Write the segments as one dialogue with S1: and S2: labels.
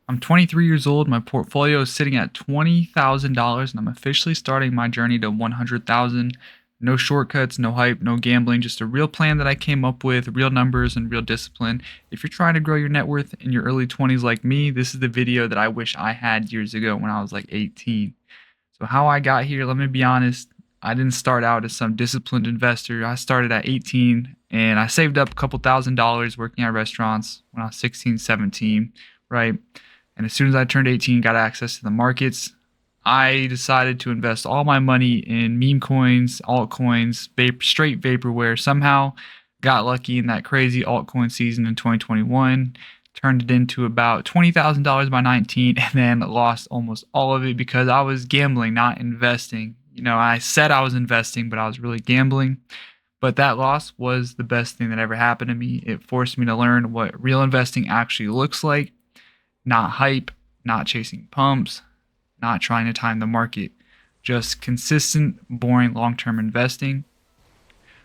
S1: I'm 23 years old. My portfolio is sitting at $20,000 and I'm officially starting my journey to 100,000. No shortcuts, no hype, no gambling, just a real plan that I came up with, real numbers and real discipline. If you're trying to grow your net worth in your early 20s like me, this is the video that I wish I had years ago when I was like 18. So how I got here, let me be honest, I didn't start out as some disciplined investor. I started at 18 and I saved up a couple $1,000s working at restaurants when I was 16, 17, right? And as soon as I turned 18, got access to the markets, I decided to invest all my money in meme coins, altcoins, straight vaporware. Somehow got lucky in that crazy altcoin season in 2021, turned it into about $20,000 by 19, and then lost almost all of it because I was gambling, not investing. I said I was investing, but I was really gambling. But that loss was the best thing that ever happened to me. It forced me to learn what real investing actually looks like, not hype, not chasing pumps, not trying to time the market, just consistent, boring long term investing.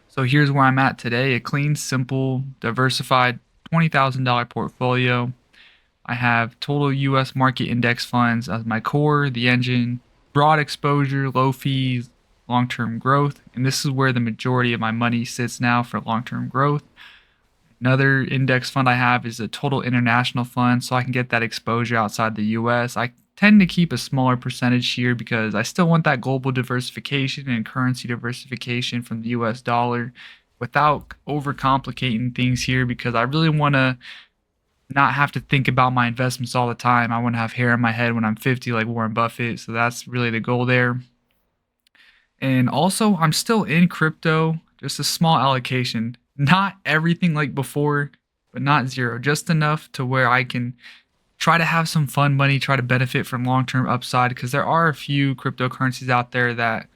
S1: So here's where I'm at today: a clean, simple, diversified $20,000 portfolio. I have total US market index funds as my core, the engine, broad exposure, low fees, long term growth. And this is where the majority of my money sits now for long term growth. Another index fund I have is a total international fund, so I can get that exposure outside the US. I tend to keep a smaller percentage here because I still want that global diversification and currency diversification from the US dollar without overcomplicating things here, because I really want to not have to think about my investments all the time. I want to have hair on my head when I'm 50 like Warren Buffett. So that's really the goal there. And also, I'm still in crypto, just a small allocation. Not everything like before, but not zero. Just enough to where I can try to have some fun money, try to benefit from long term upside, because there are a few cryptocurrencies out there that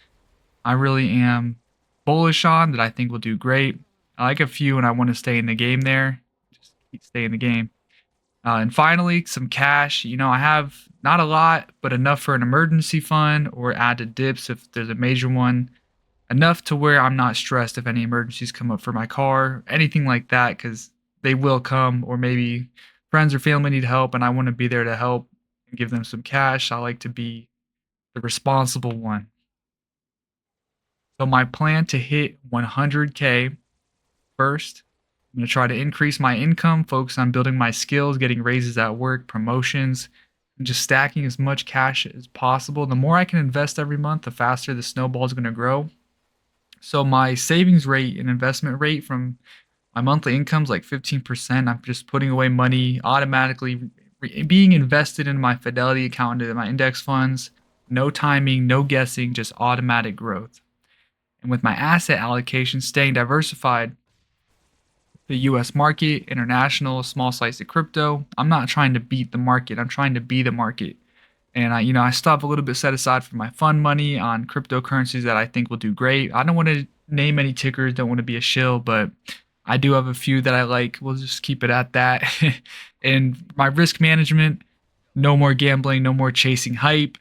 S1: I really am bullish on that I think will do great. I like a few and I want to stay in the game there. Just stay in the game. And finally, some cash. I have not a lot, but enough for an emergency fund or add to dips if there's a major one. Enough to where I'm not stressed if any emergencies come up for my car, anything like that, because they will come, or maybe friends or family need help and I want to be there to help and give them some cash. I like to be the responsible one. So, my plan to hit 100K first, I'm going to try to increase my income, focus on building my skills, getting raises at work, promotions, and just stacking as much cash as possible. The more I can invest every month, the faster the snowball is going to grow. So my savings rate and investment rate from my monthly income is like 15%. I'm just putting away money automatically, being invested in my Fidelity account, into my index funds. No timing, no guessing, just automatic growth. And with my asset allocation staying diversified, the US market, international, small slice of crypto. I'm not trying to beat the market. I'm trying to be the market. And I still have a little bit set aside for my fund money on cryptocurrencies that I think will do great. I don't want to name any tickers, don't want to be a shill, but I do have a few that I like. We'll just keep it at that. And my risk management, no more gambling, no more chasing hype.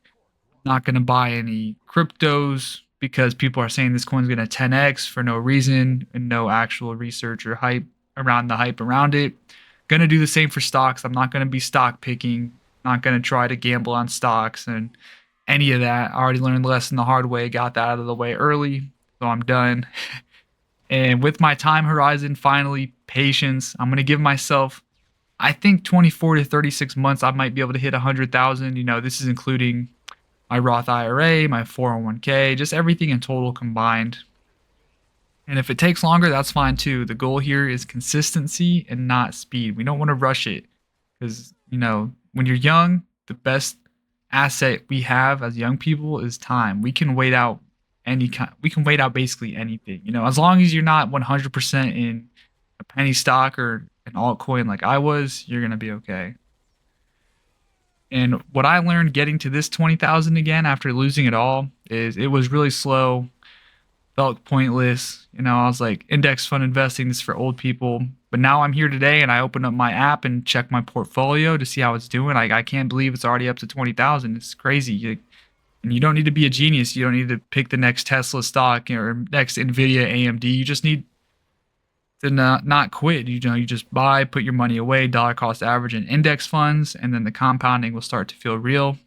S1: Not going to buy any cryptos because people are saying this coin's going to 10x for no reason and no actual research or hype around the hype around it. Going to do the same for stocks. I'm not going to be stock picking, not going to try to gamble on stocks and any of that. I already learned the lesson the hard way, got that out of the way early, so I'm done. And with my time horizon, finally, patience. I'm going to give myself, I think, 24 to 36 months. I might be able to hit 100,000. This is including my Roth IRA, my 401k, just everything in total combined. And if it takes longer, that's fine too. The goal here is consistency and not speed. We don't want to rush it because, when you're young, the best asset we have as young people is time. We can wait out basically anything. As long as you're not 100% in a penny stock or an altcoin like I was, you're going to be okay. And what I learned getting to this 20,000 again after losing it all is it was really slow, felt pointless. I was like, index fund investing, this is for old people. But now I'm here today and I open up my app and check my portfolio to see how it's doing. I can't believe it's already up to 20,000. It's crazy. And you don't need to be a genius. You don't need to pick the next Tesla stock or next Nvidia AMD. You just need to not quit. You know, you just buy, put your money away, dollar cost average and index funds, and then the compounding will start to feel real.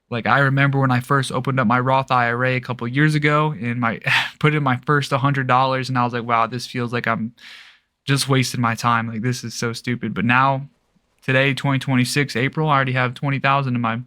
S1: Like I remember when I first opened up my Roth IRA a couple years ago and my put in my first $100 and I was like, wow, this feels like I'm just wasting my time. Like this is so stupid. But now today, 2026 April, I already have 20,000 in my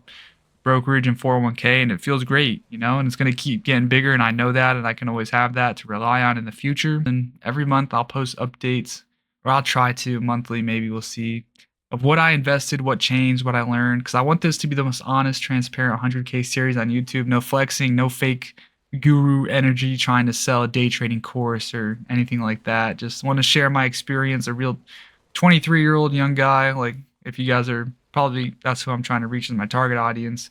S1: brokerage and 401k and it feels great, you know, and it's going to keep getting bigger and I know that and I can always have that to rely on in the future. And every month I'll post updates or I'll try to monthly, maybe we'll see of what I invested, what changed, what I learned because I want this to be the most honest, transparent 100k series on YouTube. No flexing, no fake guru energy trying to sell a day trading course or anything like that. Just want to share my experience, a real 23-year-old young guy. Like if you guys are probably that's who I'm trying to reach as my target audience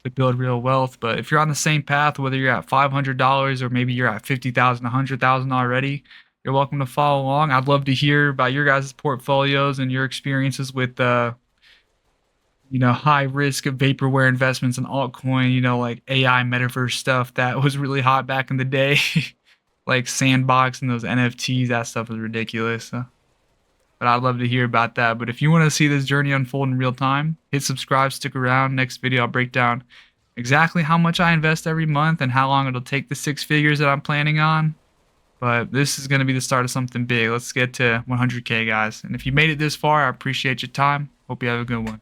S1: to build real wealth. But if you're on the same path, whether you're at $500 or maybe you're at 50,000, 100,000 already, you're welcome to follow along. I'd love to hear about your guys' portfolios and your experiences with high risk of vaporware investments and altcoin, like AI metaverse stuff that was really hot back in the day. Like Sandbox and those NFTs, that stuff was ridiculous. But I'd love to hear about that. But if you want to see this journey unfold in real time, hit subscribe, stick around. Next video, I'll break down exactly how much I invest every month and how long it'll take the 6 figures that I'm planning on. But this is going to be the start of something big. Let's get to 100K, guys. And if you made it this far, I appreciate your time. Hope you have a good one.